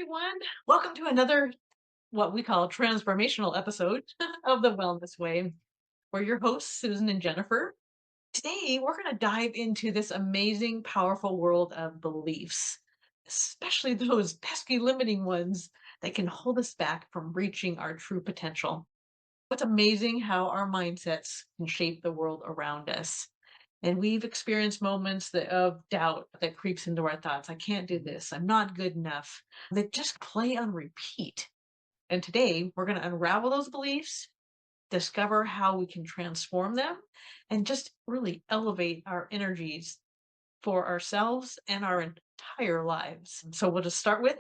everyone. Welcome to another, what we call transformational episode of the Wellness Way. We're your hosts, Susan and Jennifer. Today, we're going to dive into this amazing, powerful world of beliefs, especially those pesky limiting ones that can hold us back from reaching our true potential. It's amazing how our mindsets can shape the world around us. And we've experienced moments of doubt that creeps into our thoughts. I can't do this. I'm not good enough. That just play on repeat. And today we're going to unravel those beliefs, discover how we can transform them, and just really elevate our energies for ourselves and our entire lives. So we'll just start with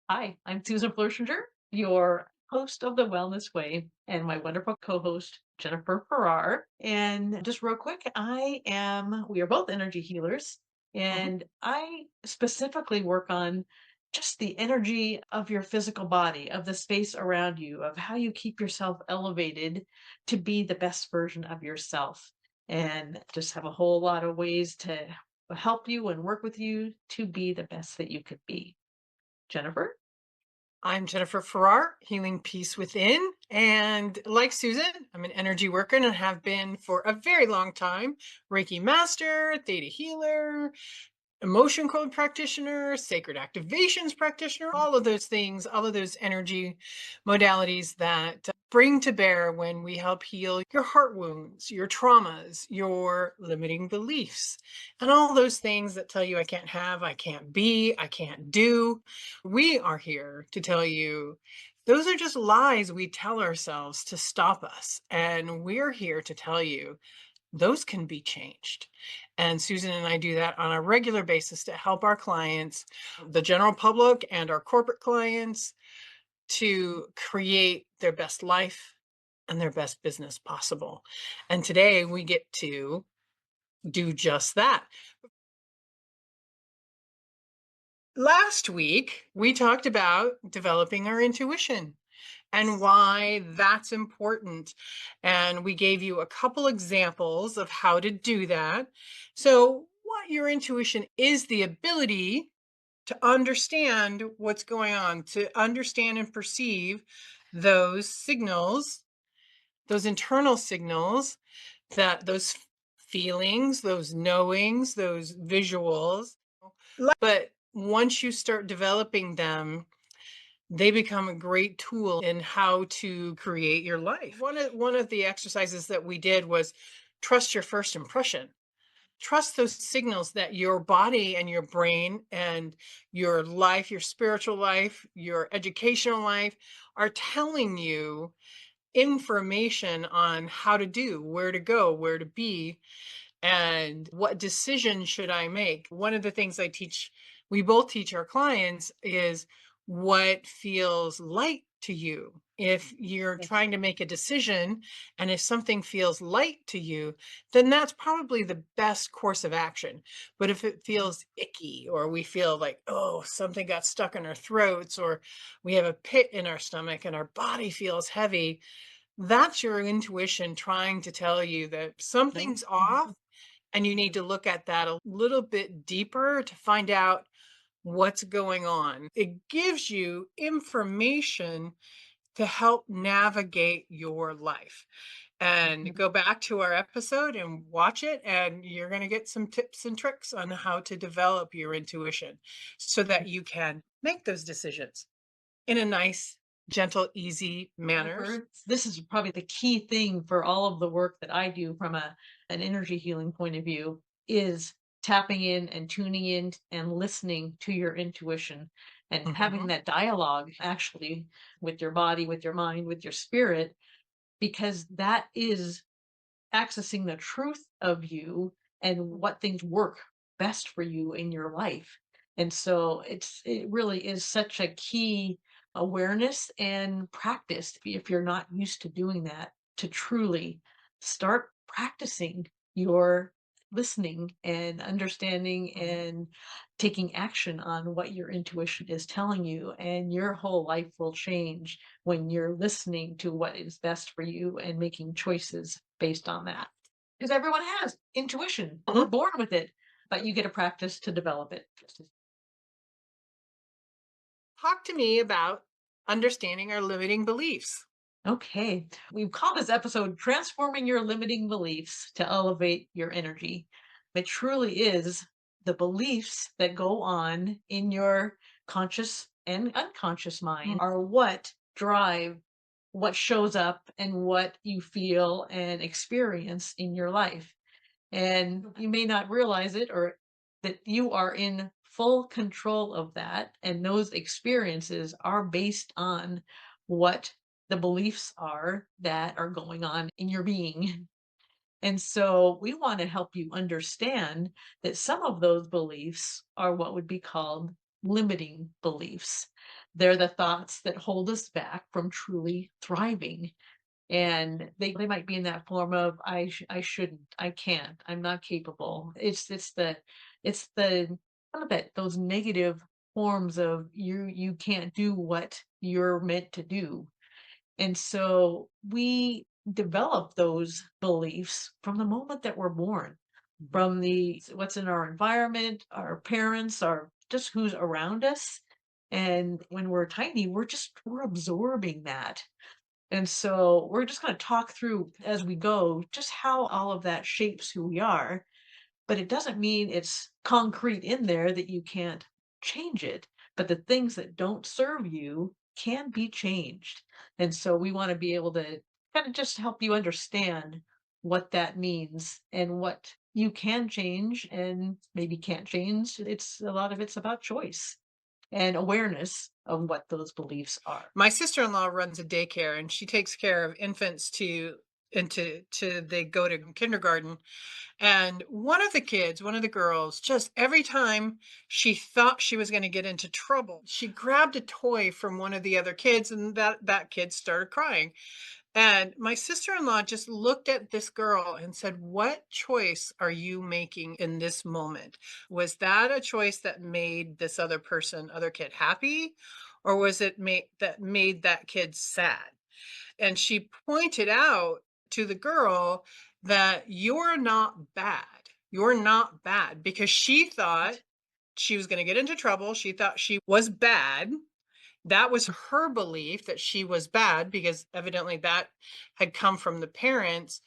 hi, I'm Susan Flerchinger, your host of The Wellness Way, and my wonderful co host, Jennifer Farrar. And just real quick, we are both energy healers, Mhm. and I specifically work on just the energy of your physical body, of the space around you, of how you keep yourself elevated to be the best version of yourself. And just have a whole lot of ways to help you and work with you to be the best that you could be. Jennifer? I'm Jennifer Farrar, Healing Peace Within. And like Susan, I'm an energy worker and have been for a very long time. Reiki master, theta healer, emotion code practitioner, sacred activations practitioner, all of those things, all of those energy modalities that bring to bear when we help heal your heart wounds, your traumas, your limiting beliefs, and all those things that tell you I can't have, I can't be, I can't do. We are here to tell you those are just lies we tell ourselves to stop us. And we're here to tell you those can be changed. And Susan and I do that on a regular basis to help our clients, the general public and our corporate clients, to create their best life and their best business possible. And today we get to do just that. Last week, we talked about developing our intuition and why that's important. And we gave you a couple examples of how to do that. So, what your intuition is the ability to understand what's going on, to understand and perceive those signals, those internal signals, that those feelings, those knowings, those visuals. But once you start developing them, they become a great tool in how to create your life. One of the exercises that we did was trust your first impression. Trust those signals that your body and your brain and your life, your spiritual life, your educational life are telling you information on how to do, where to go, where to be, and what decision should I make. One of the things we both teach our clients is what feels light to you. If you're Yes. trying to make a decision and if something feels light to you, then that's probably the best course of action. But if it feels icky, or we feel like, oh, something got stuck in our throats, or we have a pit in our stomach and our body feels heavy, that's your intuition trying to tell you that No. something's off, and you need to look at that a little bit deeper to find out what's going on. It gives you information to help navigate your life. And Mhm. go back to our episode and watch it, and you're going to get some tips and tricks on how to develop your intuition so that you can make those decisions in a nice, gentle, easy manner. Jennifer, this is probably the key thing for all of the work that I do from an energy healing point of view is tapping in and tuning in and listening to your intuition and having Mhm. that dialogue actually with your body, with your mind, with your spirit, because that is accessing the truth of you and what things work best for you in your life. And so it really is such a key awareness and practice if you're not used to doing that to truly start practicing your listening and understanding Mhm. and taking action on what your intuition is telling you, and your whole life will change when you're listening to what is best for you and making choices based on that. Because everyone has intuition, we're Mhm. born with it, but you get to practice to develop it. Talk to me about understanding our limiting beliefs. Okay. We've called this episode Transforming Your Limiting Beliefs to Elevate Your Energy. It truly is the beliefs that go on in your conscious and unconscious mind are what drive what shows up and what you feel and experience in your life. And you may not realize it or that you are in full control of that. And those experiences are based on what the beliefs are that are going on in your being. And so we want to help you understand that some of those beliefs are what would be called limiting beliefs. They're the thoughts that hold us back from truly thriving, and they might be in that form of I shouldn't, I can't, I'm not capable. It's the kind of that those negative forms of you can't do what you're meant to do. And so we develop those beliefs from the moment that we're born, from the what's in our environment, our parents, our just who's around us. And when we're tiny, we're absorbing that, and so we're just going to talk through as we go just how all of that shapes who we are. But it doesn't mean it's concrete in there that you can't change it. But the things that don't serve you can be changed. And so we want to be able to kind of just help you understand what that means and what you can change and maybe can't change. It's a lot of it's about choice and awareness of what those beliefs are. My sister-in-law runs a daycare and she takes care of infants to into to they go to kindergarten. And one of the kids, one of the girls, just every time she thought she was going to get into trouble, she grabbed a toy from one of the other kids and that kid started crying. And my sister-in-law just looked at this girl and said, "What choice are you making in this moment? Was that a choice that made this other kid happy? Or was it made that kid sad?" And she pointed out to the girl that you're not bad. You're not bad because she thought she was going to get into trouble. She thought she was bad. That was her belief that she was bad because evidently that had come from the parents.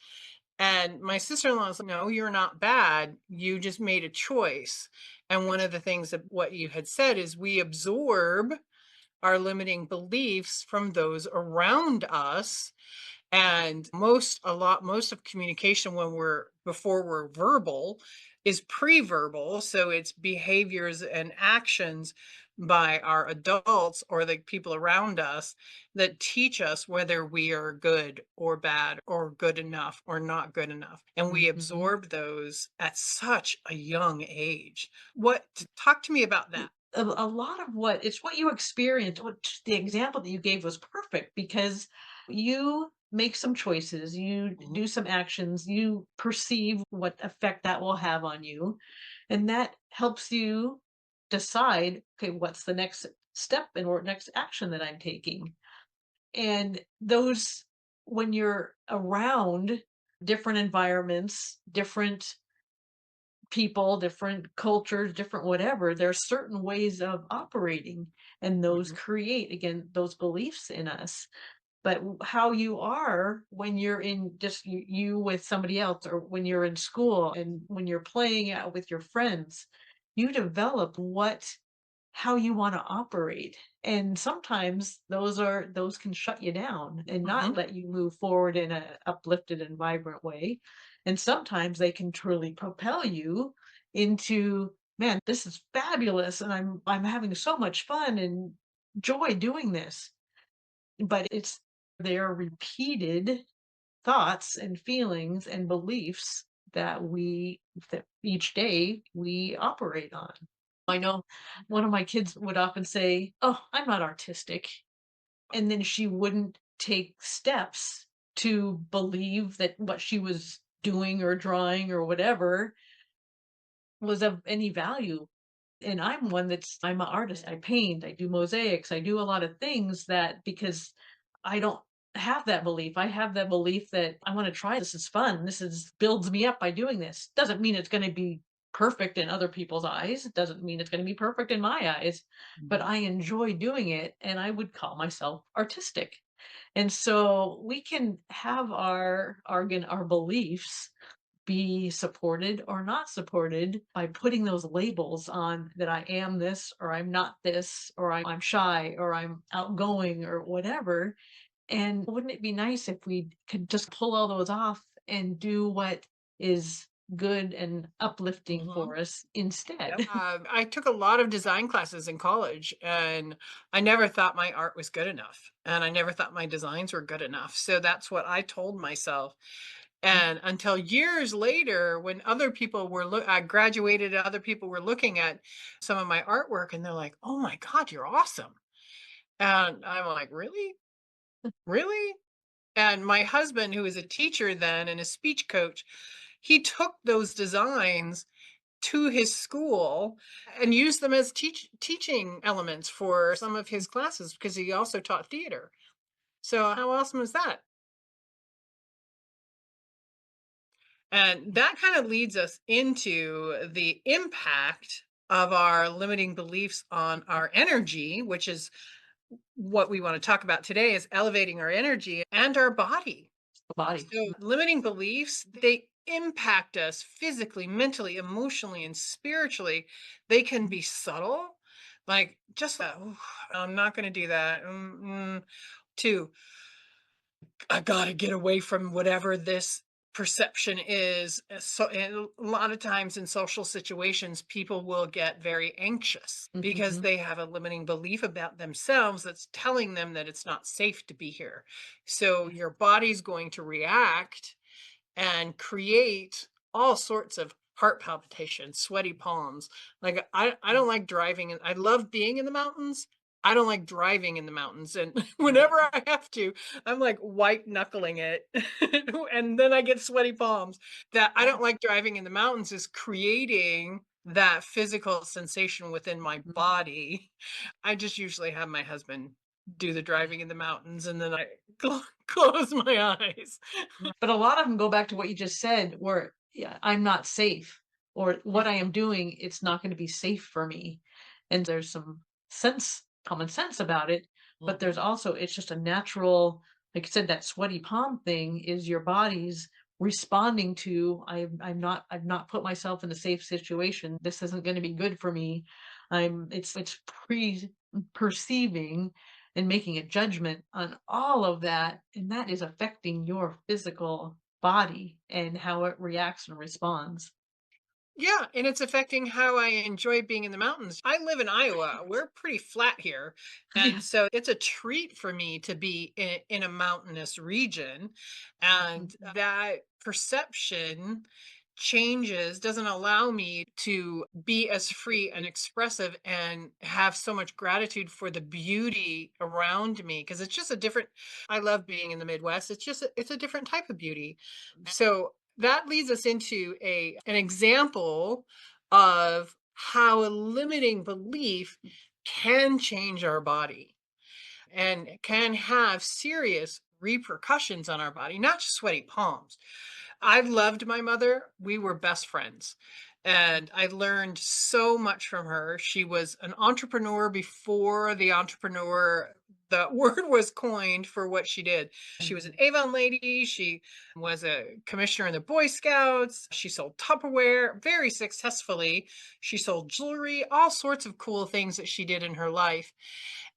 And my sister-in-law was like, "No, you're not bad. You just made a choice." And one of the things that what you had said is we absorb our limiting beliefs from those around us, and most of communication when we're before we're verbal is pre-verbal, so it's behaviors and actions by our adults or the people around us that teach us whether we are good or bad or good enough or not good enough, and we Mhm. absorb those at such a young age. What Talk to me about that. A lot of what it's what you experience. What the example that you gave was perfect because you make some choices, you Mhm. do some actions, you perceive what effect that will have on you, and that helps you decide, okay, what's the next step and or next action that I'm taking. And those when you're around different environments, different people, different cultures, different whatever, there's certain ways of operating, and those Mhm. create, again, those beliefs in us. But how you are when you're in just you with somebody else, or when you're in school and when you're playing out with your friends, you develop how you want to operate. And sometimes those can shut you down and not Mhm. let you move forward in a uplifted and vibrant way. And sometimes they can truly propel you into, man, this is fabulous and I'm having so much fun and joy doing this. But it's their repeated thoughts and feelings and beliefs that each day we operate on. I know one of my kids would often say, "Oh, I'm not artistic." And then she wouldn't take steps to believe that what she was doing or drawing or whatever was of any value. And I'm an artist. I paint, I do mosaics, I do a lot of things that because I don't have that belief. I have that belief that I want to try this is fun. This is builds me up by doing this. Doesn't mean it's going to be perfect in other people's eyes. It doesn't mean it's going to be perfect in my eyes, but Mhm. I enjoy doing it and I would call myself artistic. And so we can have again, our beliefs be supported or not supported by putting those labels on that I am this or I'm not this or I'm shy or I'm outgoing or whatever. And wouldn't it be nice if we could just pull all those off and do what is good and uplifting Mhm. for us Yep. instead? I took a lot of design classes in college, and I never thought my art was good enough, and I never thought my designs were good enough. So that's what I told myself. And until years later, when other people were I graduated, and other people were looking at some of my artwork, and they're like, "Oh my God, you're awesome!" And I'm like, "Really, really?" And my husband, who is a teacher then and a speech coach, he took those designs to his school and used them as teaching elements for some of his classes because he also taught theater. So how awesome is that? And that kind of leads us into the impact of our limiting beliefs on our energy, which is what we want to talk about today is elevating our energy and our body. The body. So limiting beliefs, they impact us physically, mentally, emotionally, and spiritually. They can be subtle, like just "Oh, I'm not going to do that. To I gotta get away from whatever this perception is. So, and a lot of times in social situations, people will get very anxious because Mhm. they have a limiting belief about themselves that's telling them that it's not safe to be here. So your body's going to react and create all sorts of heart palpitations, sweaty palms. Like I don't like driving and I love being in the mountains. I don't like driving in the mountains. And Right. whenever I have to, I'm like white knuckling it. And then I get sweaty palms. That I Yeah. don't like driving in the mountains is creating that physical sensation within my Mhm. body. I just usually have my husband do the driving in the mountains and then I close my eyes. Right. But a lot of them go back to what you just said, where, yeah, I'm not safe, or what I am doing, it's not gonna be safe for me. And there's some common sense about it, but there's Mhm. also it's just a natural, like I said, that sweaty palm thing is your body's responding to, I've not put myself in a safe situation. This isn't gonna be good for me. It's perceiving and making a judgment on all of that, and that is affecting your physical body and how it reacts and responds. Yeah, and it's affecting how I enjoy being in the mountains. I live in Iowa. We're pretty flat here. And Yeah. so it's a treat for me to be in a mountainous region. And Mhm. that perception changes, doesn't allow me to be as free and expressive and have so much gratitude for the beauty around me. Cause it's just a different, I love being in the Midwest. It's a different type of beauty. So that leads us into a an example of how a limiting belief can change our body and can have serious repercussions on our body, not just sweaty palms. I loved my mother. We were best friends. And I learned so much from her. She was an entrepreneur before the word was coined for what she did. She was an Avon lady. She was a commissioner in the Boy Scouts. She sold Tupperware very successfully. She sold jewelry, all sorts of cool things that she did in her life.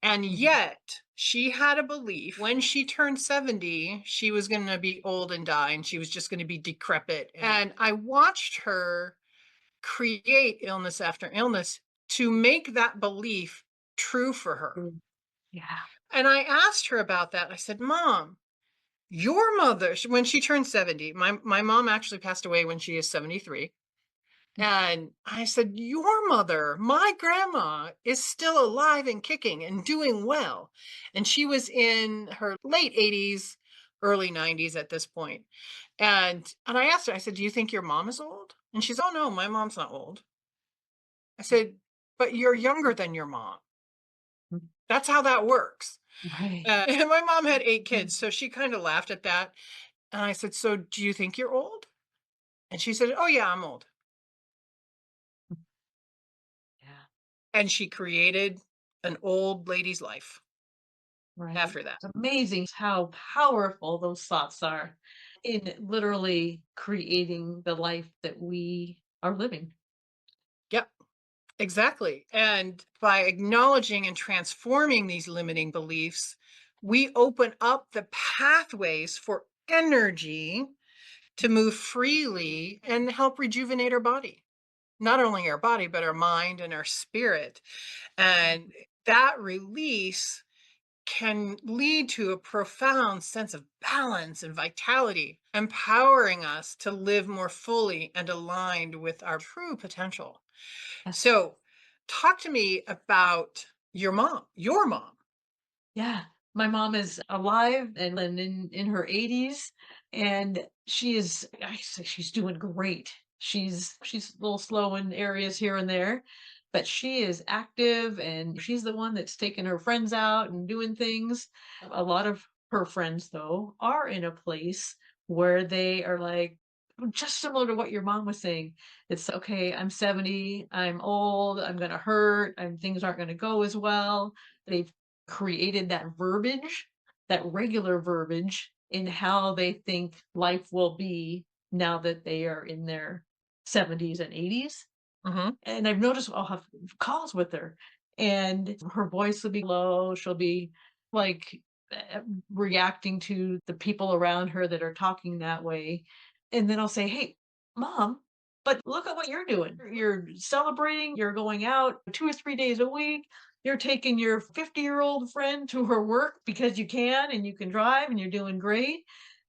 And Mhm. yet, she had a belief when she turned 70, she was going to be old and die, and she was just going to be decrepit. And I watched her create illness after illness to make that belief true for her. Mm. Yeah. And I asked her about that. I said, Mom, your mother, when she turned 70, my mom actually passed away when she is 73. And I said, "Your mother, my grandma, is still alive and kicking and doing well." And she was in her late 80s, early 90s at this point. And I asked her, I said, "Do you think your mom is old?" And she said, "Oh no, my mom's not old." I said, "But you're younger than your mom. Mhm. That's how that works." Right. And my mom had 8 kids, so she kind of laughed at that. And I said, "So do you think you're old?" And she said, "Oh yeah, I'm old." And she created an old lady's life Right. after that. It's amazing how powerful those thoughts are in literally creating the life that we are living. Yep, exactly. And by acknowledging and transforming these limiting beliefs, we open up the pathways for energy to move freely and help rejuvenate our body. Not only our body, but our mind and our spirit. And that release can lead to a profound sense of balance and vitality, empowering us to live more fully and aligned with our true potential. Yes. So, talk to me about your mom, your mom. Yeah. My mom is alive and in her 80s, and she is I say she's doing great. She's a little slow in areas here and there, but she is active and she's the one that's taking her friends out and doing things. A lot of her friends though are in a place where they are like just similar to what your mom was saying. It's okay, I'm 70, I'm old, I'm gonna hurt, and things aren't gonna go as well. They've created that verbiage, that regular verbiage in how they think life will be now that they are in their 70s and 80s. Mhm. And I've noticed I'll have calls with her, and her voice will be low. She'll be like uh, reacting to the people around her that are talking that way. And then I'll say, "Hey, mom, but look at what you're doing. You're celebrating, you're going out 2 or 3 days a week. You're taking your 50-year-old friend to her work because you can and you can drive and you're doing great."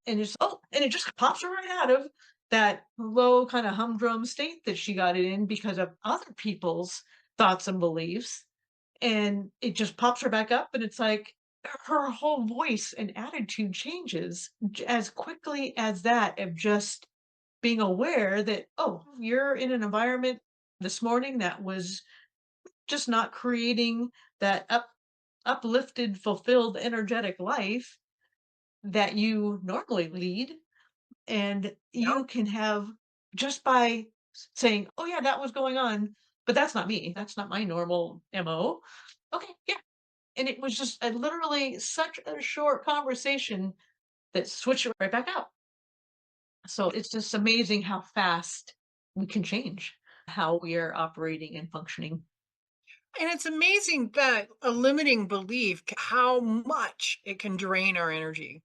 And it's, oh, and it just pops her right out of that low kind of humdrum state that she got it in because of other people's thoughts and beliefs. And it just pops her back up, and it's like her whole voice and attitude changes as quickly as that of just being aware that, oh, you're in an environment this morning that was just not creating that uplifted, fulfilled, energetic life that you normally lead, and Yep. you can have just by saying, "Oh yeah, that was going on, but that's not me. That's not my normal MO." Okay, yeah. And it was just literally such a short conversation that switched it right back out. So it's just amazing how fast we can change how we are operating and functioning. And it's amazing that a limiting belief, how much it can drain our energy,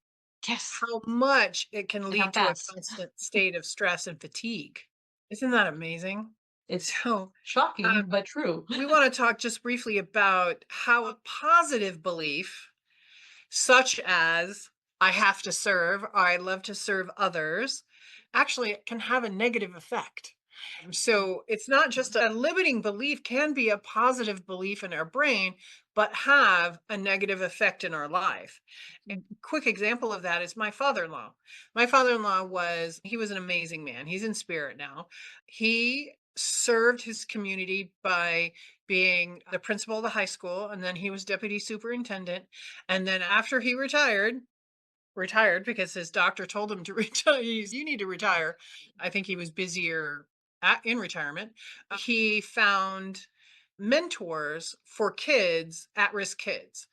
Yes, how much it can and how lead to a fast. constant state of stress and fatigue. Isn't that amazing? It's So, shocking, um, but true. we want to talk just briefly about how a positive belief, such as I have to serve, or I love to serve others, actually it can have a negative effect. So it's not just a limiting belief, can be a positive belief in our brain, but have a negative effect in our life. A quick example of that is my father-in-law. My father-in-law he was an amazing man. He's in spirit now. He served his community by being the principal of the high school, and then he was deputy superintendent. And then after he retired because his doctor told him to retire. You need to retire. I think he was busier in retirement. He found mentors for kids, at risk kids.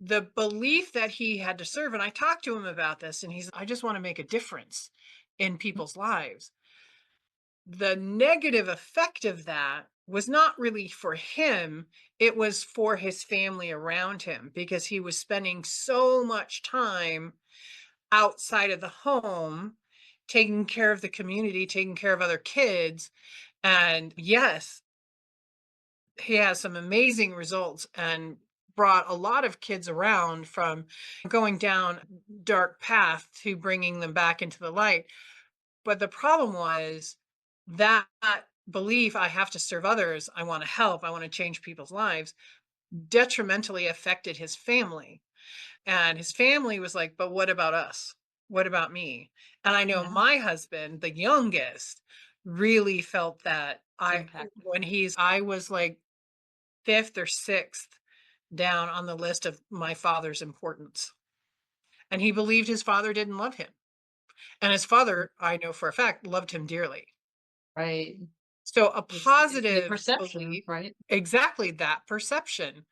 The belief that he had to serve, and I talked to him about this, and I just want to make a difference in people's lives. The negative effect of that was not really for him, it was for his family around him because he was spending so much time outside of the home, taking care of the community, taking care of other kids. And yes, he has some amazing results and brought a lot of kids around from going down dark path to bringing them back into the light. But the problem was that belief, I have to serve others, I want to help, I want to change people's lives, detrimentally affected his family. And his family was like, "But what about us? What about me?" And I know Yeah, my husband, the youngest, really felt that impact. I was like 5th or 6th down on the list of my father's importance. And he believed his father didn't love him. And his father, I know for a fact, loved him dearly. Right. So a It's the positive perception, belief, right? exactly that perception,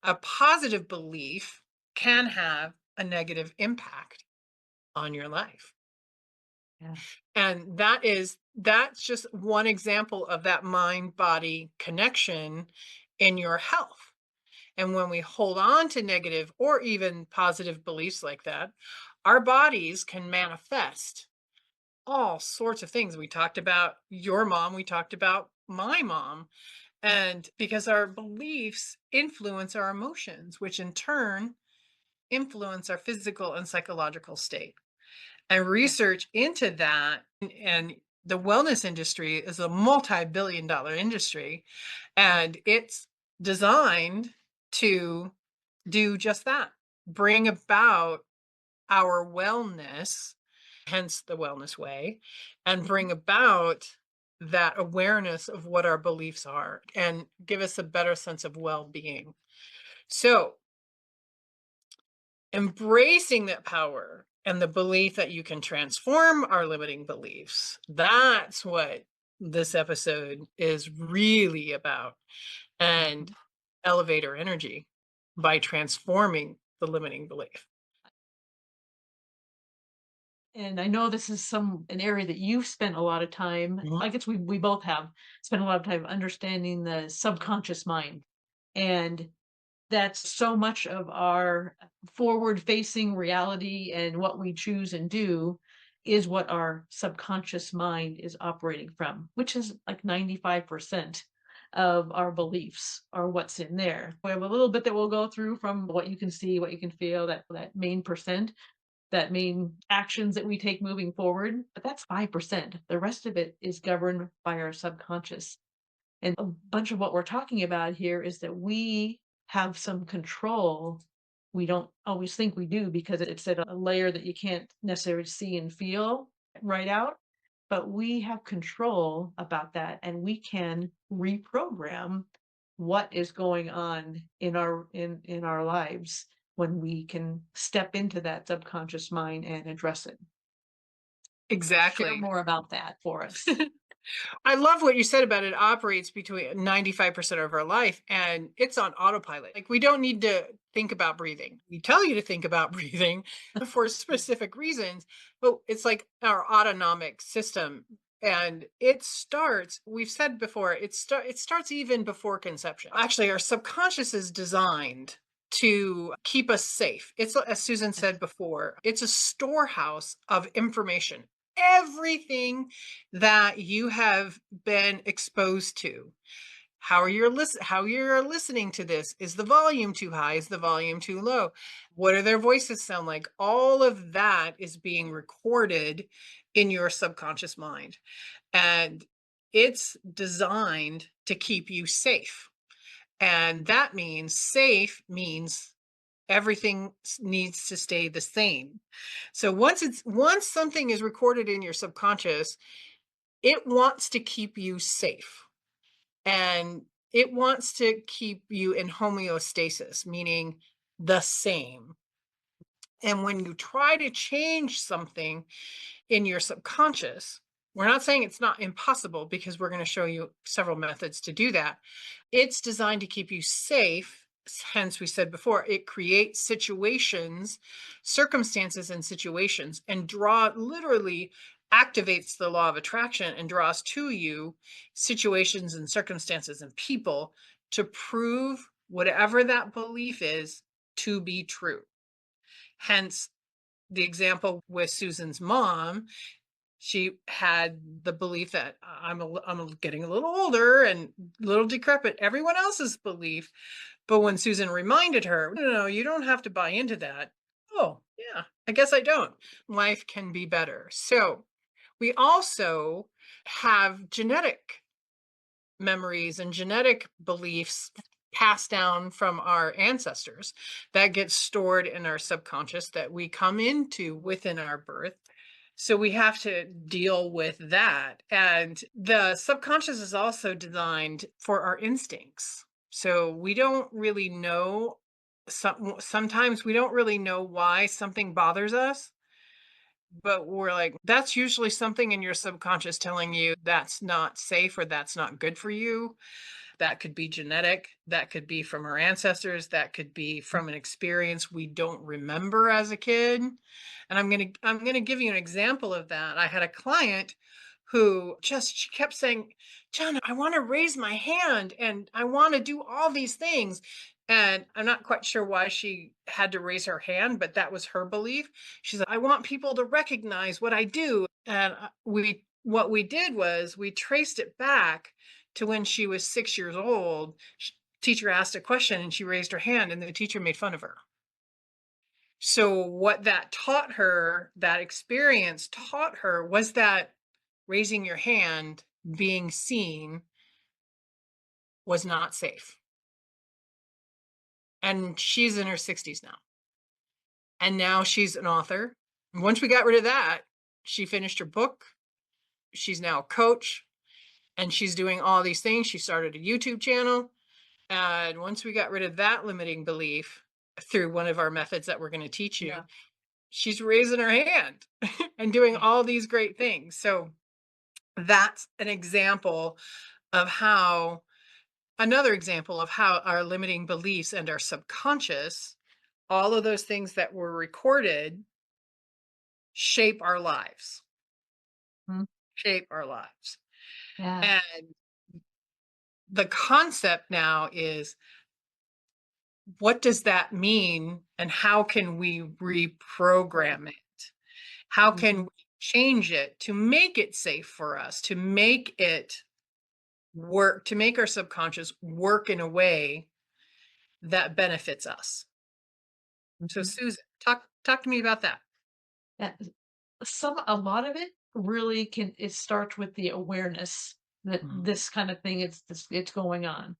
a positive belief can have a negative impact on your life. Yeah. And that's just one example of that mind body connection in your health. And when we hold on to negative or even positive beliefs like that, our bodies can manifest all sorts of things. We talked about your mom, we talked about my mom. And because our beliefs influence our emotions, which in turn influence our physical and psychological state. And Yeah. research into that, and the wellness industry is a multi-billion dollar industry, and it's designed to do just that, bring about our wellness, hence the wellness way, and Mhm. bring about that awareness of what our beliefs are and give us a better sense of well-being. So, embracing that power and the belief that you can transform our limiting beliefs, that's what this episode is really about. And Mhm. elevate our energy by transforming the limiting belief. And I know this is an area that you've spent a lot of time. Mhm. I guess we both have spent a lot of time understanding the subconscious mind. And that's so much of our forward facing reality, and what we choose and do is what our subconscious mind is operating from, which is like 95% of our beliefs are what's in there. We have a little bit that we'll go through from what you can see, what you can feel, that main percent, that main actions that we take moving forward, but that's 5%. The rest of it is governed by our subconscious. And a bunch of what we're talking about here is that we have some control. We don't always think we do because it's at a layer that you can't necessarily see and feel right out. But we have control about that, and we can reprogram what is going on in our lives when we can step into that subconscious mind and address it. Share Exactly. more about that for us. I love what you said about it operates between 95% of our life and it's on autopilot. Like we don't need to think about breathing. We tell you to think about breathing for specific reasons, but it's like our autonomic system. And it starts, we've said before, it starts even before conception. Actually, our subconscious is designed to keep us safe. It's, as Susan said before, it's a storehouse of information. Everything that you have been exposed to. How you're listening to this? Is the volume too high? Is the volume too low? What do their voices sound like? All of that is being recorded in your subconscious mind. And it's designed to keep you safe. And that means safe means everything needs to stay the same. So once something is recorded in your subconscious, it wants to keep you safe, and it wants to keep you in homeostasis, meaning the same. And when you try to change something in your subconscious, we're not saying it's not impossible because we're going to show you several methods to do that. It's designed to keep you safe. Hence, we said before, it creates situations, circumstances, and situations, and literally activates the law of attraction and draws to you situations and circumstances and people to prove whatever that belief is to be true. Hence, the example with Susan's mom, she had the belief that I'm getting a little older and a little decrepit, everyone else's belief. But when Susan reminded her, no, no, no, you don't have to buy into that. Oh, yeah, I guess I don't. Life can be better. So we also have genetic memories and genetic beliefs passed down from our ancestors that get stored in our subconscious that we come into within our birth. So we have to deal with that. And the subconscious is also designed for our instincts. So we don't really know, sometimes we don't really know why something bothers us, but we're like, that's usually something in your subconscious telling you that's not safe or that's not good for you. That could be genetic, that could be from our ancestors, that could be from an experience we don't remember as a kid. And I'm going to give you an example of that. I had a client who just she kept saying, "John, I want to raise my hand and I want to do all these things." And I'm not quite sure why she had to raise her hand, but that was her belief. She said, "I want people to recognize what I do." And we what we did was we traced it back to when she was 6 years old. Teacher asked a question and she raised her hand and the teacher made fun of her. So what that taught her, that experience taught her, was that raising your hand, being seen, was not safe. And she's in her 60s now. And now she's an author. And once we got rid of that, she finished her book. She's now a coach and she's doing all these things. She started a YouTube channel. And once we got rid of that limiting belief through one of our methods that we're going to teach you, Yeah. she's raising her hand and doing all these great things. So that's an example of how, another example of how our limiting beliefs and our subconscious, all of those things that were recorded, shape our lives, Mhm. shape our lives. Yeah. And the concept now is, what does that mean? And how can we Right. reprogram it? How can Mhm. we change it to make it safe for us, to make it work, to make our subconscious work in a way that benefits us? So Mhm. Susan, talk to me about that. Yeah. A lot of it really it starts with the awareness that Mhm. this kind of thing it's going on.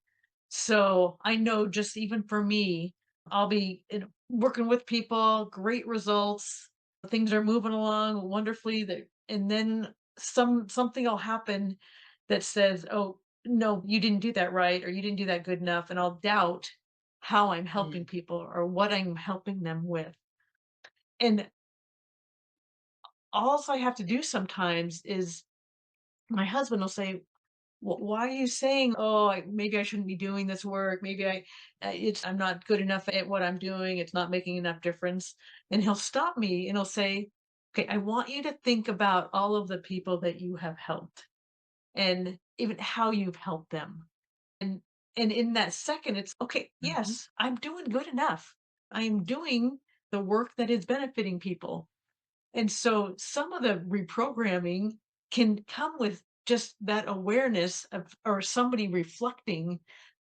So I know just even for me, I'll be working with people, great results, things are moving along wonderfully. That and then something will happen that says, "Oh no, you didn't do that right, or you didn't do that good enough," and I'll doubt how I'm helping Mm, people or what I'm helping them with. And all I have to do sometimes is my husband will say, why are you saying, oh, maybe I shouldn't be doing this work? Maybe I'm not good enough at what I'm doing. It's not making enough difference." And he'll stop me and he'll say, okay, I want you to think about all of the people that you have helped and even how you've helped them. And, and in that second, it's okay. mhm. Yes, I'm doing good enough. I am doing the work that is benefiting people. And so some of the reprogramming can come with just that awareness of, or somebody reflecting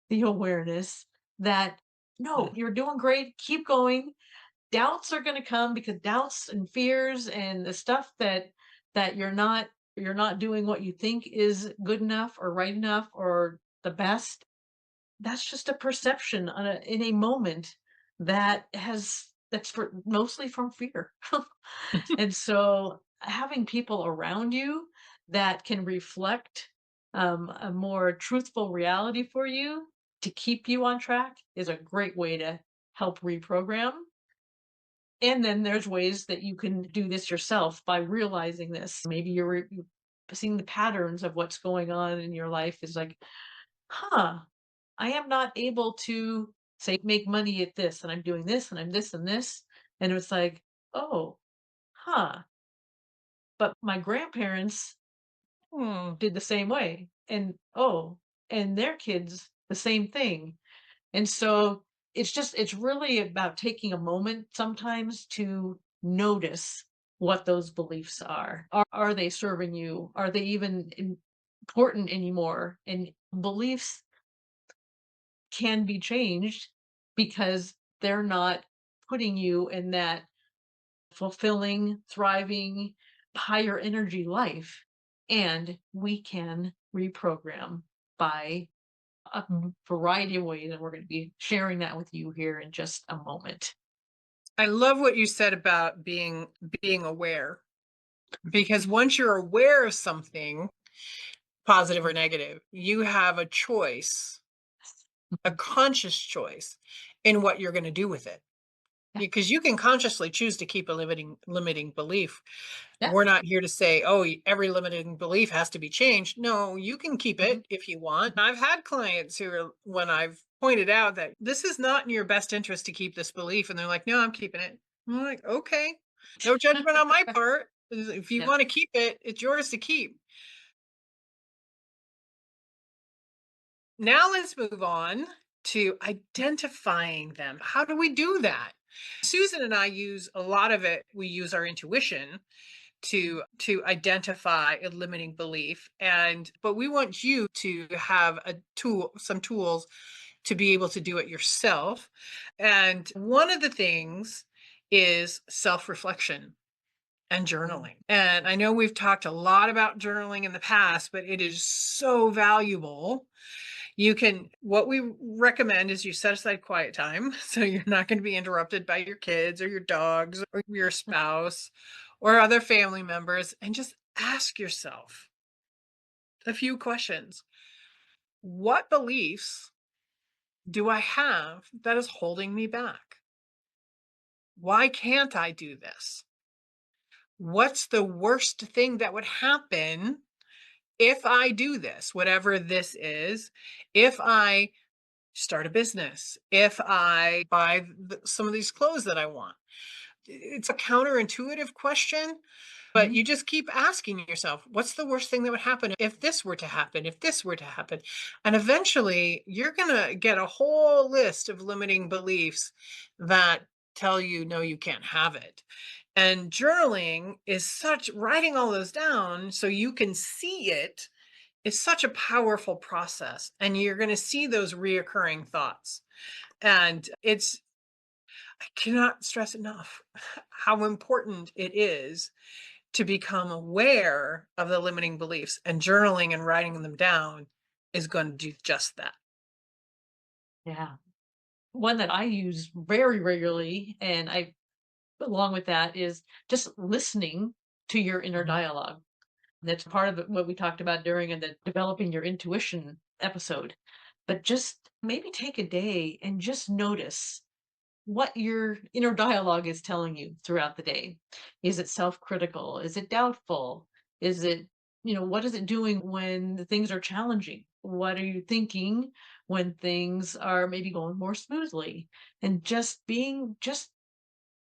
the awareness that, no, Mm. you're doing great, keep going. Doubts are going to come because doubts and fears and the stuff that you're not doing what you think is good enough or right enough or the best. That's just a perception in a moment that's mostly from fear. And so having people around you that can reflect a more truthful reality for you to keep you on track is a great way to help reprogram. And then there's ways that you can do this yourself by realizing this. Maybe you're seeing the patterns of what's going on in your life is like, huh, I am not able to say make money at this and I'm doing this and I'm this and this. And it's like, oh, huh. But my grandparents Hmm. did the same way, and oh, and their kids the same thing. And so it's really about taking a moment sometimes to notice what those beliefs are. Are they serving you? Are they even important anymore? And beliefs can be changed because they're not putting you in that fulfilling, thriving, higher energy life. And we can reprogram by a variety of ways. And we're going to be sharing that with you here in just a moment. I love what you said about being aware, because once you're aware of something, positive or negative, you have a choice, a conscious choice in what you're going to do with it. Yeah. Because you can consciously choose to keep a limiting belief. Yeah. We're not here to say, "Oh, every limiting belief has to be changed." No, you can keep Mhm. it if you want. I've had clients who are when I've pointed out that this is not in your best interest to keep this belief, and they're like, "No, I'm keeping it." I'm like, "Okay, no judgment on my part. If you Yeah. want to keep it, it's yours to keep." Now let's move on to identifying them. How do we do that? Susan and I use a lot of it. We use our intuition to identify a limiting belief, and but we want you to have a tool, some tools to be able to do it yourself. And one of the things is self-reflection and Mm. journaling. And I know we've talked a lot about journaling in the past, but it is so valuable. You can what we recommend is you set aside quiet time, so you're not gonna be interrupted by your kids or your dogs or your spouse or other family members, and just ask yourself a few questions. What beliefs do I have that is holding me back? Why can't I do this? What's the worst thing that would happen if I do this, whatever this is? If I start a business, if I buy some of these clothes that I want. It's a counterintuitive question, but Mhm. you just keep asking yourself, what's the worst thing that would happen if this were to happen, if this were to happen? And eventually you're going to get a whole list of limiting beliefs that tell you, no, you can't have it. And journaling is such, writing all those down so you can see it is such a powerful process. And you're going to see those reoccurring thoughts. And I cannot stress enough how important it is to become aware of the limiting beliefs, and journaling and writing them down is going to do just that. Yeah. One that I use very regularly, and I along with that is just listening to your inner Mhm. dialogue. That's part of what we talked about during the developing your intuition episode. But just maybe take a day and just notice what your inner dialogue is telling you throughout the day. Is it self-critical? Is it doubtful? Is it, what is it doing when the things are challenging? What are you thinking when things are maybe going more smoothly? And just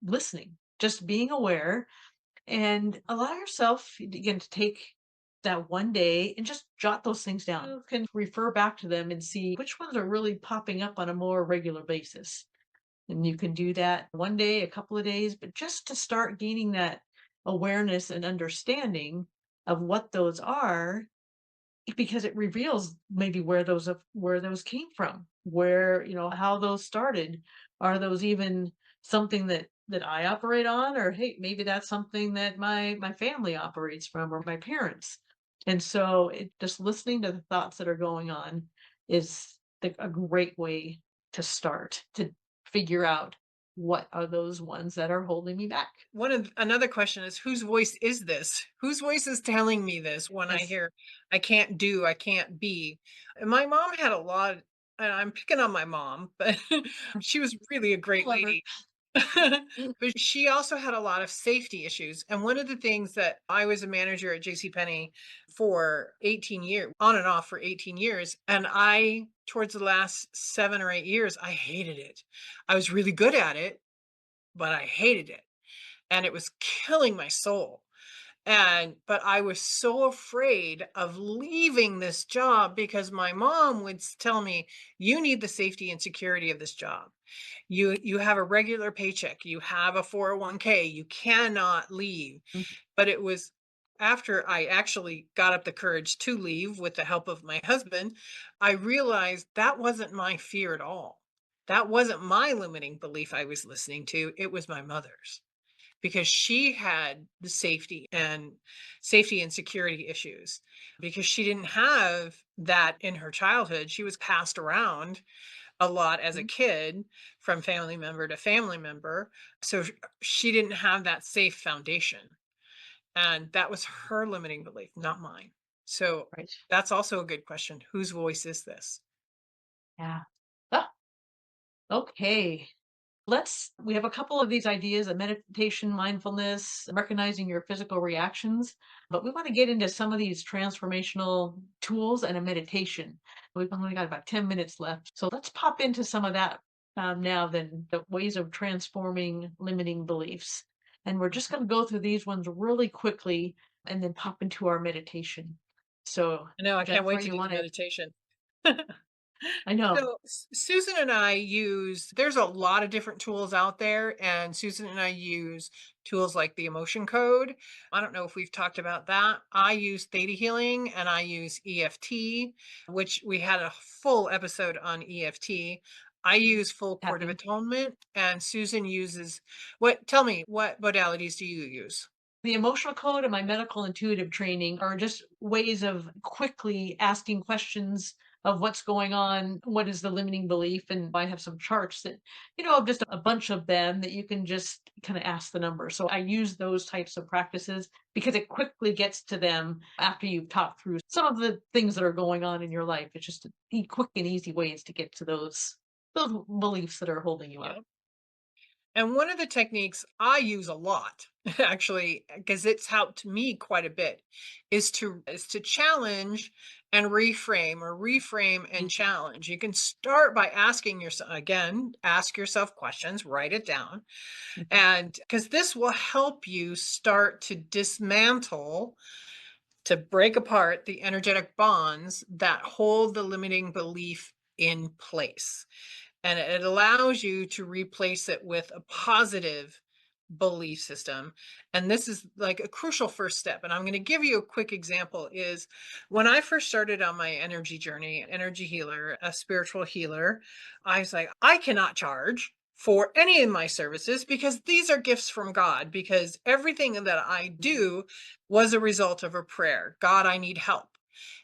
listening, just being aware and allow yourself again to take that one day and just jot those things down. You can refer back to them and see which ones are really popping up on a more regular basis. And you can do that one day, a couple of days, but just to start gaining that awareness and understanding of what those are, because it reveals maybe where those came from, where, how those started. Are those even something that I operate on? Or hey, maybe that's something that my family operates from, or my parents. And so just listening to the thoughts that are going on is a great way to start to figure out what are those ones that are holding me back. One of another question is, whose voice is this? Whose voice is telling me this when I Yes. hear I can't do, I can't be? And my mom had a lot, and I'm picking on my mom, but she was really a I great love her. lady. But she also had a lot of safety issues. And one of the things that I was a manager at JCPenney for 18 years, on and off for 18 years. And towards the last 7 or 8 years, I hated it. I was really good at it, but I hated it. And it was killing my soul. But I was so afraid of leaving this job because my mom would tell me, you need the safety and security of this job. You have a regular paycheck, you have a 401k, you cannot leave. Mhm. But it was after I actually got up the courage to leave with the help of my husband, I realized that wasn't my fear at all. That wasn't my limiting belief I was listening to, it was my mother's, because she had the safety and security issues, because she didn't have that in her childhood. She was passed around a lot as a Mhm. kid from family member to family member. So she didn't have that safe foundation. And that was her limiting belief, not mine. So Right. that's also a good question. Whose voice is this? Yeah. Ah, okay. We have a couple of these ideas of meditation, mindfulness, recognizing your physical reactions, but we want to get into some of these transformational tools and a meditation. We've only got about 10 minutes left. So let's pop into some of that now, then the ways of transforming limiting beliefs. And we're just going to go through these ones really quickly and then pop into our meditation. So, I know, I can't Jennifer, wait to you do the want to? meditation. I know. So Susan and I use, there's a lot of different tools out there, and Susan and I use tools like the emotion code. I don't know if we've talked about that. I use theta healing and I use EFT, which we had a full episode on EFT. I use full court of Tapping. atonement, and Susan uses what? Tell me, what modalities do you use? The emotional code and my medical intuitive training are just ways of quickly asking questions of what's going on, what is the limiting belief, and I have some charts that, just a bunch of them that you can just kind of ask the number. So I use those types of practices because it quickly gets to them after you've talked through some of the things that are going on in your life. It's just quick and easy ways to get to those beliefs that are holding you up. Yeah. And one of the techniques I use a lot, actually, because it's helped me quite a bit, is to challenge and reframe, or reframe and Mhm. challenge. You can start by asking yourself, again, ask yourself questions, write it down. Mhm. And because this will help you start to dismantle, to break apart the energetic bonds that hold the limiting belief in place, and it allows you to replace it with a positive belief system. And this is like a crucial first step, and I'm going to give you a quick example. Is when I first started on my energy journey, energy healer, a spiritual healer, I was like, I cannot charge for any of my services because these are gifts from God, because everything that I do was a result of a prayer. God, I need help.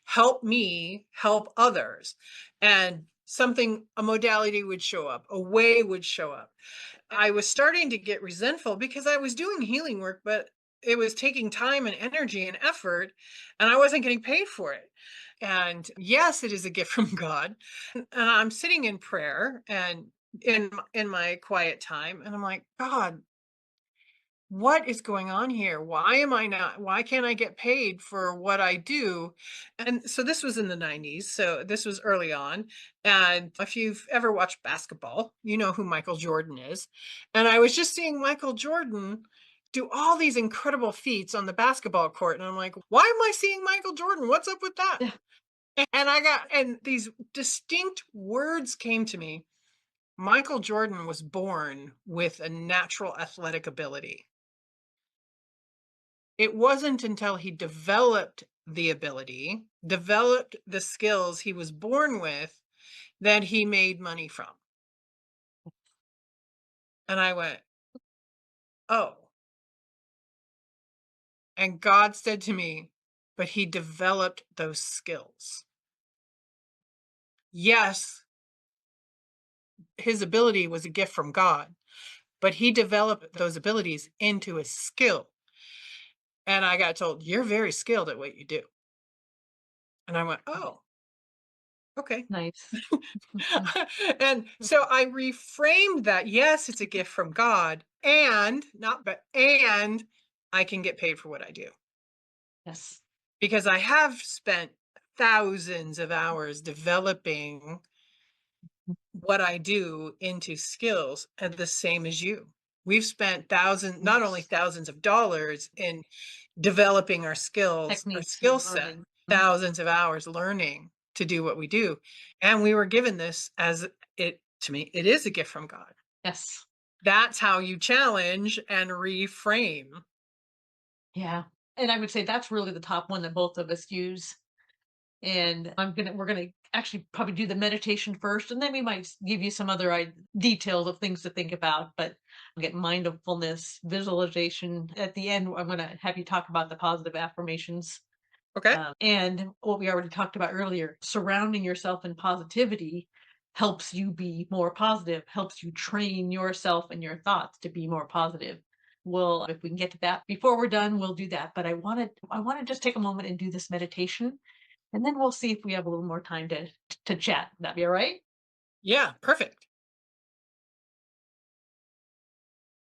Help me help others. And something, a modality would show up, a way would show up. I was starting to get resentful because I was doing healing work, but it was taking time and energy and effort, and I wasn't getting paid for it. And yes, it is a gift from God. And I'm sitting in prayer and in my quiet time, and I'm like, God, what is going on here? Why can't I get paid for what I do? And so this was in the 90s. So this was early on. And if you've ever watched basketball, you know who Michael Jordan is. And I was just seeing Michael Jordan do all these incredible feats on the basketball court. And I'm like, why am I seeing Michael Jordan? What's up with that? Yeah. And these distinct words came to me. Michael Jordan was born with a natural athletic ability. It wasn't until he developed the ability, developed the skills he was born with, that he made money from. And I went, "Oh." And God said to me, "But he developed those skills." Yes, his ability was a gift from God, but he developed those abilities into a skill. And I got told, "You're very skilled at what you do." And I went, "Oh, okay." Nice. And so I reframed that. Yes, it's a gift from God, and not but and I can get paid for what I do, Yes. because I have spent thousands of hours developing what I do into skills, and the same as you. We've spent thousands, not only Yes. thousands of dollars in developing our skills, our Techniques skill and set, learning. Mhm. thousands of hours learning to do what we do. And we were given this as, it to me, it is a gift from God. Yes. That's how you challenge and reframe. Yeah. And I would say that's really the top one that both of us use. And we're gonna actually probably do the meditation first, and then we might give you some other details of things to think about. But we'll get mindfulness, visualization at the end. I'm gonna have you talk about the positive affirmations. Okay. And what we already talked about earlier, surrounding yourself in positivity helps you be more positive, helps you train yourself and your thoughts to be more positive. Well, if we can get to that before we're done, we'll do that. But I want to just take a moment and do this meditation, and then we'll see if we have a little more time to chat. That'd be all right? Yeah, perfect.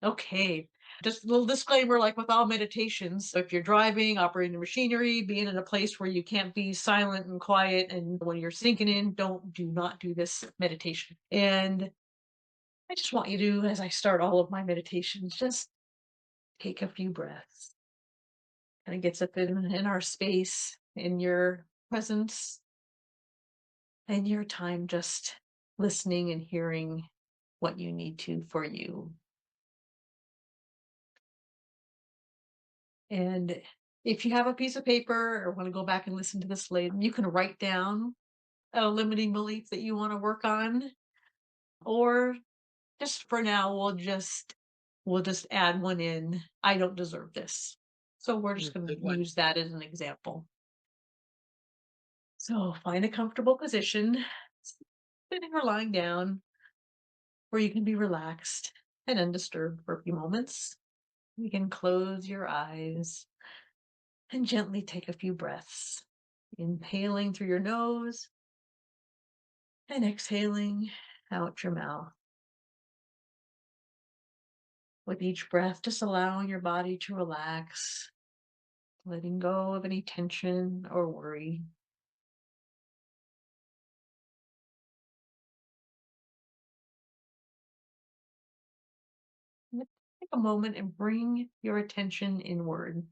Okay. Just a little disclaimer like with all meditations. So if you're driving, operating machinery, being in a place where you can't be silent and quiet, and when you're sinking in, do not do this meditation. And I just want you to, as I start all of my meditations, just take a few breaths. And it gets up in our space, in your presence, and your time just listening and hearing what you need to for you. And if you have a piece of paper or want to go back and listen to this later, you can write down a limiting belief that you want to work on. Or just for now, we'll just add one in. I don't deserve this. So we're just going Good to one. use that as an example. So find a comfortable position, sitting or lying down, where you can be relaxed and undisturbed for a few moments. You can close your eyes and gently take a few breaths, inhaling through your nose and exhaling out your mouth. With each breath, just allowing your body to relax, letting go of any tension or worry. Take a moment and bring your attention inward,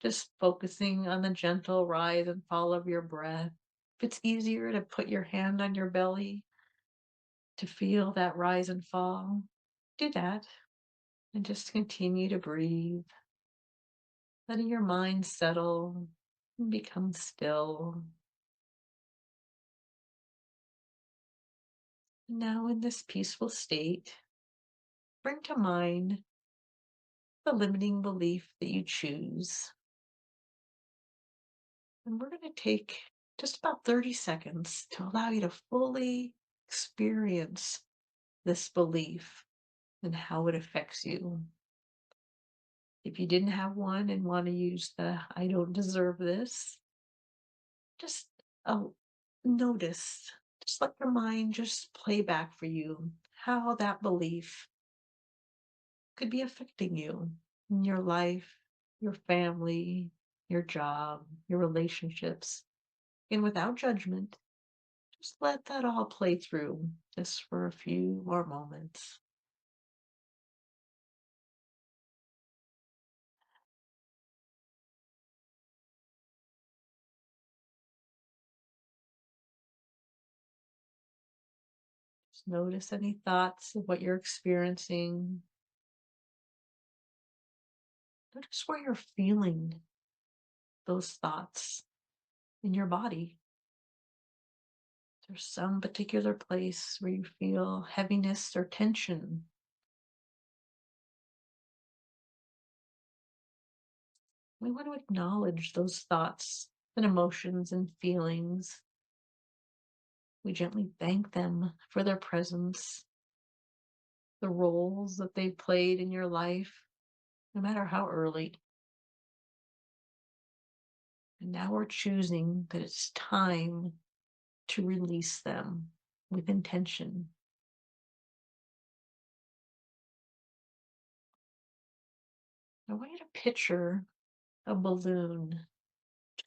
just focusing on the gentle rise and fall of your breath. If it's easier to put your hand on your belly to feel that rise and fall, do that and just continue to breathe, letting your mind settle and become still. Now, in this peaceful state, bring to mind the limiting belief that you choose. And we're going to take just about 30 seconds to allow you to fully experience this belief and how it affects you. If you didn't have one and want to use the I don't deserve this, just notice, just let your mind just play back for you how that belief could be affecting you in your life, your family, your job, your relationships. And without judgment, just let that all play through just for a few more moments. Just notice any thoughts of what you're experiencing. Notice where you're feeling those thoughts in your body. There's some particular place where you feel heaviness or tension. We want to acknowledge those thoughts and emotions and feelings. We gently thank them for their presence, the roles that they've played in your life, no matter how early. And now we're choosing that it's time to release them with intention. I want you to picture a balloon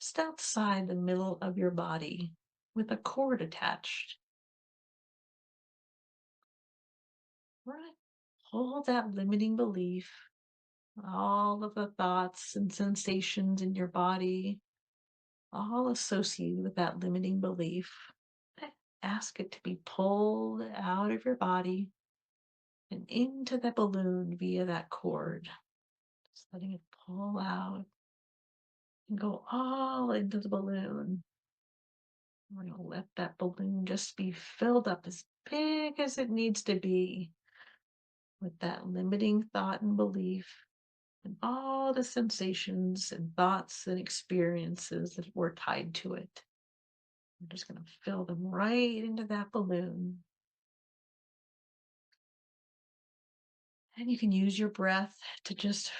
just outside the middle of your body with a cord attached. We're going to hold that limiting belief, all of the thoughts and sensations in your body, all associated with that limiting belief. Ask it to be pulled out of your body and into the balloon via that cord. Just letting it pull out and go all into the balloon. We're going to let that balloon just be filled up as big as it needs to be with that limiting thought and belief and all the sensations and thoughts and experiences that were tied to it. I'm just going to fill them right into that balloon. And you can use your breath to just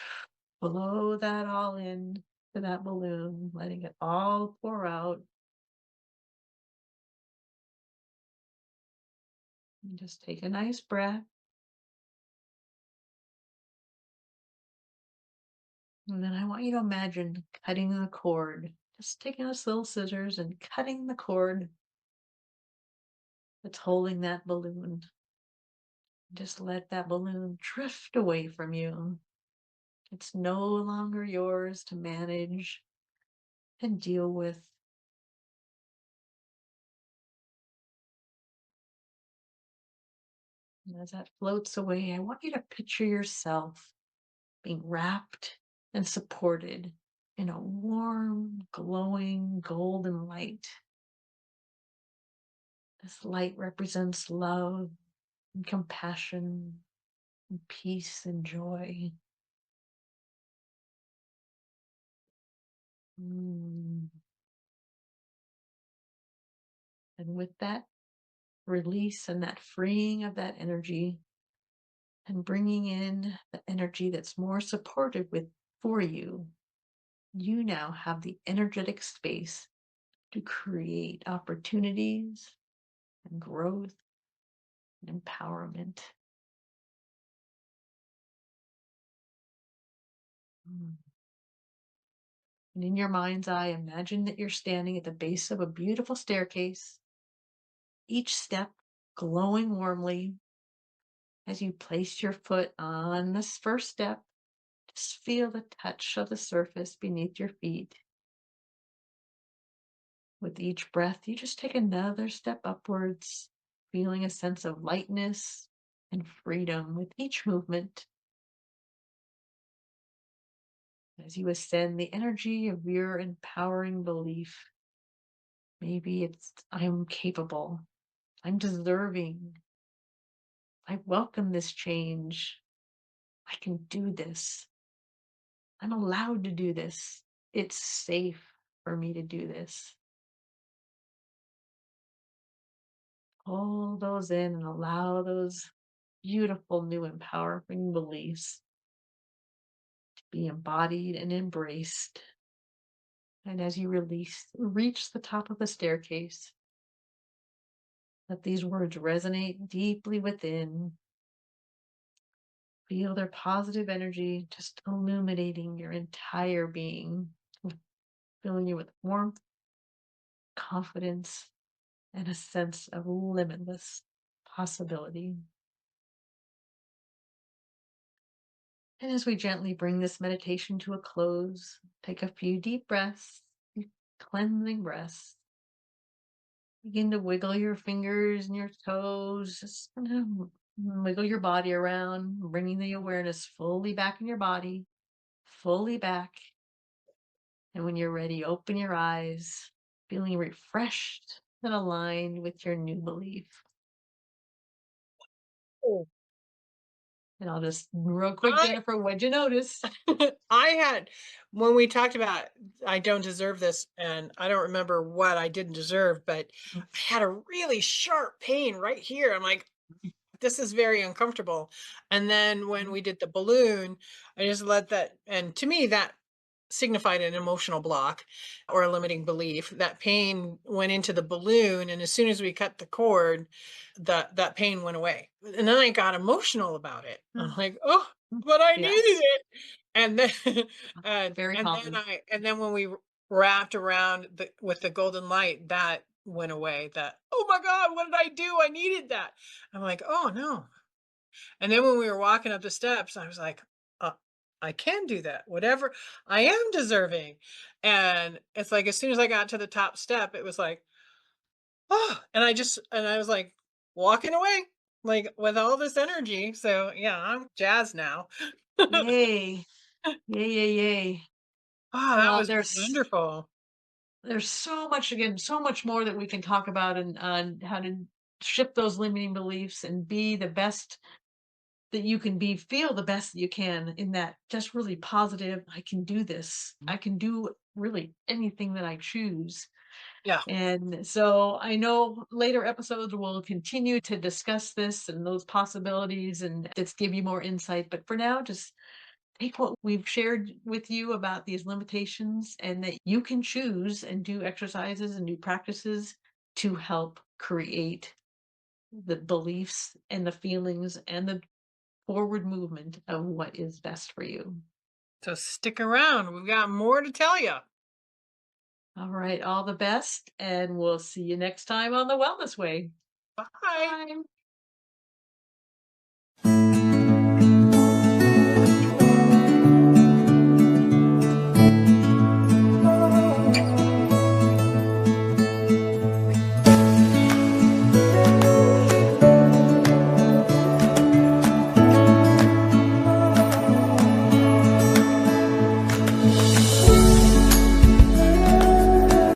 blow that all in to that balloon, letting it all pour out. And just take a nice breath. And then I want you to imagine cutting the cord. Just taking those little scissors and cutting the cord that's holding that balloon. Just let that balloon drift away from you. It's no longer yours to manage and deal with. And as that floats away, I want you to picture yourself being wrapped and supported in a warm, glowing golden light. This light represents love and compassion and peace and joy. Mm. And with that release and that freeing of that energy and bringing in the energy that's more supportive with for you, you now have the energetic space to create opportunities and growth and empowerment. Mm. And in your mind's eye, imagine that you're standing at the base of a beautiful staircase, each step glowing warmly. As you place your foot on this first step, just feel the touch of the surface beneath your feet. With each breath, you just take another step upwards, feeling a sense of lightness and freedom with each movement. As you ascend the energy of your empowering belief, maybe it's I'm capable, I'm deserving, I welcome this change, I can do this, I'm allowed to do this, it's safe for me to do this. Hold those in and allow those beautiful new empowering beliefs to be embodied and embraced. And as you reach the top of the staircase, let these words resonate deeply within. Feel their positive energy just illuminating your entire being, filling you with warmth, confidence, and a sense of limitless possibility. And as we gently bring this meditation to a close, take a few deep breaths, cleansing breaths. Begin to wiggle your fingers and your toes, just kind of wiggle your body around, bringing the awareness fully back in your body, fully back. And when you're ready, open your eyes, feeling refreshed and aligned with your new belief. Oh, And I'll just real quick, I Jennifer, what'd you notice? I had when we talked about I don't deserve this, and I don't remember what I didn't deserve, but I had a really sharp pain right here. I'm like, this is very uncomfortable. And then when we did the balloon, I just let that, and to me, that signified an emotional block or a limiting belief. That pain went into the balloon, and as soon as we cut the cord, that pain went away. And then I got emotional about it. I'm like, oh, but I needed Yes, it. And then and very and then common. when we wrapped around with the golden light, that went away. That, oh my God, what did I do? I needed that. I'm like, oh no. And then when we were walking up the steps, I was like, uh, I can do that. Whatever. I am deserving. And it's like as soon as I got to the top step, it was like, oh, and I was like walking away like with all this energy. So yeah, I'm jazzed now. Yay. Yay, yay, yay. Oh, that Well, was wonderful. there's so much again, so much more that we can talk about and on how to shift those limiting beliefs and be the best that you can be, feel the best that you can in that just really positive, I can do this. I can do really anything that I choose. Yeah. And so I know later episodes will continue to discuss this and those possibilities and just give you more insight. But for now, just take what we've shared with you about these limitations and that you can choose and do exercises and do practices to help create the beliefs and the feelings and the forward movement of what is best for you. So stick around. We've got more to tell you. All right, all the best, and we'll see you next time on the Wellness Way. Bye. Bye.